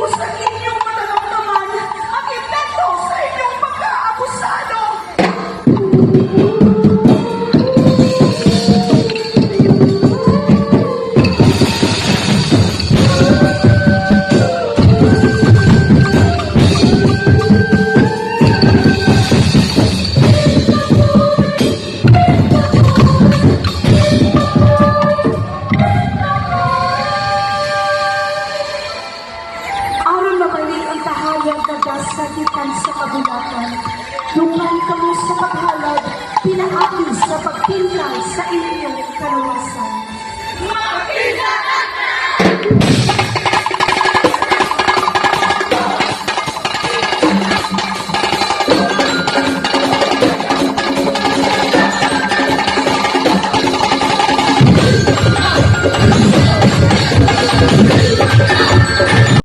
po sa inyong matatamtaman ang epekto sa inyong pagkaabusado. Aron mabalik ang tahayag na gasakitan sa kabulatan, dungan kamo sa paghalad, pinaagi sa pagpintay sa inyong kalawasan. Magpintaan na!